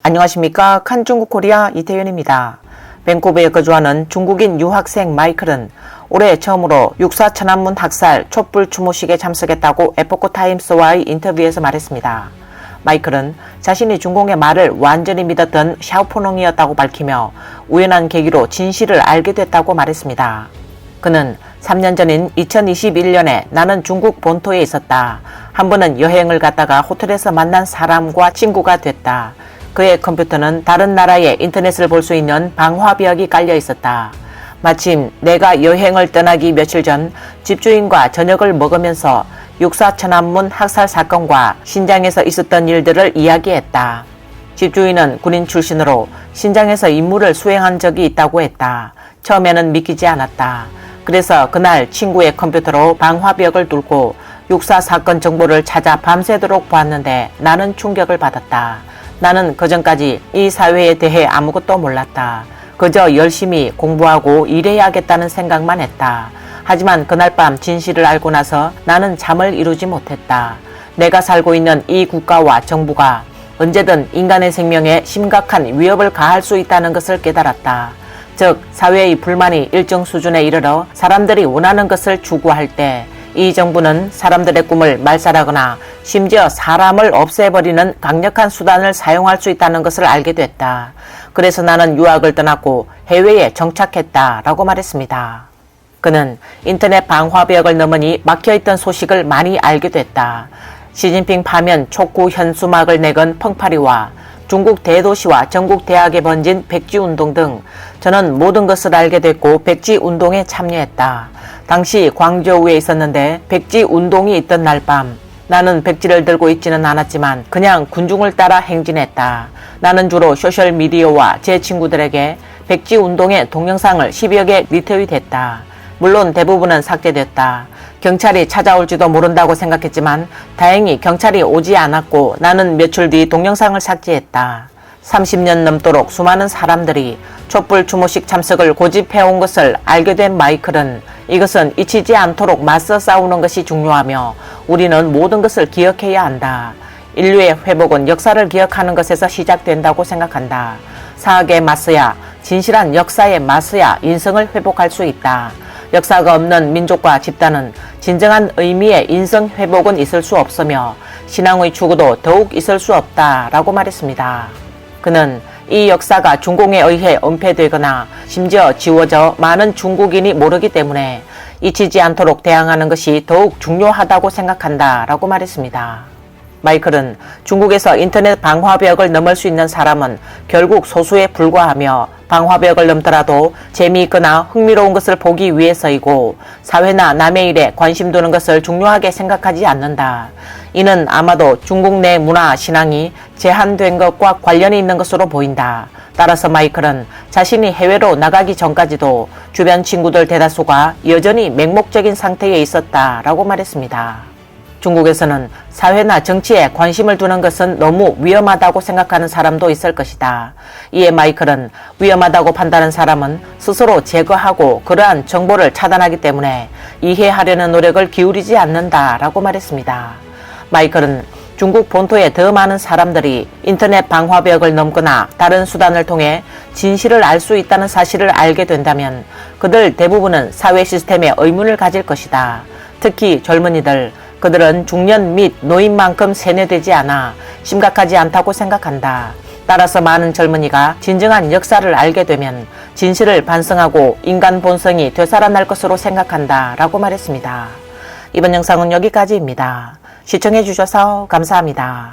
안녕하십니까. 칸중국 코리아 이태윤입니다. 밴쿠버에 거주하는 중국인 유학생 마이클은 올해 처음으로 육사 천안문 학살 촛불 추모식에 참석했다고 에포크 타임스와의 인터뷰에서 말했습니다. 마이클은 자신이 중공의 말을 완전히 믿었던 샤오포농이었다고 밝히며 우연한 계기로 진실을 알게 됐다고 말했습니다. 그는 3년 전인 2021년에 나는 중국 본토에 있었다. 한 번은 여행을 갔다가 호텔에서 만난 사람과 친구가 됐다. 그의 컴퓨터는 다른 나라의 인터넷을 볼 수 있는 방화벽이 깔려 있었다. 마침 내가 여행을 떠나기 며칠 전 집주인과 저녁을 먹으면서 육사 천안문 학살 사건과 신장에서 있었던 일들을 이야기했다. 집주인은 군인 출신으로 신장에서 임무를 수행한 적이 있다고 했다. 처음에는 믿기지 않았다. 그래서 그날 친구의 컴퓨터로 방화벽을 뚫고 육사 사건 정보를 찾아 밤새도록 보았는데 나는 충격을 받았다. 나는 그전까지 이 사회에 대해 아무것도 몰랐다. 그저 열심히 공부하고 일해야겠다는 생각만 했다. 하지만 그날 밤 진실을 알고 나서 나는 잠을 이루지 못했다. 내가 살고 있는 이 국가와 정부가 언제든 인간의 생명에 심각한 위협을 가할 수 있다는 것을 깨달았다. 즉, 사회의 불만이 일정 수준에 이르러 사람들이 원하는 것을 추구할 때 이 정부는 사람들의 꿈을 말살하거나 심지어 사람을 없애버리는 강력한 수단을 사용할 수 있다는 것을 알게 됐다. 그래서 나는 유학을 떠났고 해외에 정착했다라고 말했습니다. 그는 인터넷 방화벽을 넘으니 막혀있던 소식을 많이 알게 됐다. 시진핑 파면 촉구 현수막을 내건 펑파리와 중국 대도시와 전국 대학에 번진 백지운동 등 저는 모든 것을 알게 됐고 백지운동에 참여했다. 당시 광저우에 있었는데 백지운동이 있던 날 밤 나는 백지를 들고 있지는 않았지만 그냥 군중을 따라 행진했다. 나는 주로 소셜미디어와 제 친구들에게 백지운동의 동영상을 10여 개 리트윗했다. 물론 대부분은 삭제됐다. 경찰이 찾아올지도 모른다고 생각했지만 다행히 경찰이 오지 않았고 나는 며칠 뒤 동영상을 삭제했다. 30년 넘도록 수많은 사람들이 촛불 추모식 참석을 고집해온 것을 알게 된 마이클은 이것은 잊히지 않도록 맞서 싸우는 것이 중요하며 우리는 모든 것을 기억해야 한다. 인류의 회복은 역사를 기억하는 것에서 시작된다고 생각한다. 사악에 맞서야 진실한 역사에 맞서야 인성을 회복할 수 있다. 역사가 없는 민족과 집단은 진정한 의미의 인성 회복은 있을 수 없으며 신앙의 추구도 더욱 있을 수 없다라고 말했습니다. 그는 이 역사가 중공에 의해 은폐되거나 심지어 지워져 많은 중국인이 모르기 때문에 잊히지 않도록 대항하는 것이 더욱 중요하다고 생각한다라고 말했습니다. 마이클은 중국에서 인터넷 방화벽을 넘을 수 있는 사람은 결국 소수에 불과하며 방화벽을 넘더라도 재미있거나 흥미로운 것을 보기 위해서이고 사회나 남의 일에 관심 두는 것을 중요하게 생각하지 않는다. 이는 아마도 중국 내 문화, 신앙이 제한된 것과 관련이 있는 것으로 보인다. 따라서 마이클은 자신이 해외로 나가기 전까지도 주변 친구들 대다수가 여전히 맹목적인 상태에 있었다라고 말했습니다. 중국에서는 사회나 정치에 관심을 두는 것은 너무 위험하다고 생각하는 사람도 있을 것이다. 이에 마이클은 위험하다고 판단하는 사람은 스스로 제거하고 그러한 정보를 차단하기 때문에 이해하려는 노력을 기울이지 않는다라고 말했습니다. 마이클은 중국 본토에 더 많은 사람들이 인터넷 방화벽을 넘거나 다른 수단을 통해 진실을 알 수 있다는 사실을 알게 된다면 그들 대부분은 사회 시스템에 의문을 가질 것이다. 특히 젊은이들, 그들은 중년 및 노인만큼 세뇌되지 않아 심각하지 않다고 생각한다. 따라서 많은 젊은이가 진정한 역사를 알게 되면 진실을 반성하고 인간 본성이 되살아날 것으로 생각한다 라고 말했습니다. 이번 영상은 여기까지입니다. 시청해 주셔서 감사합니다.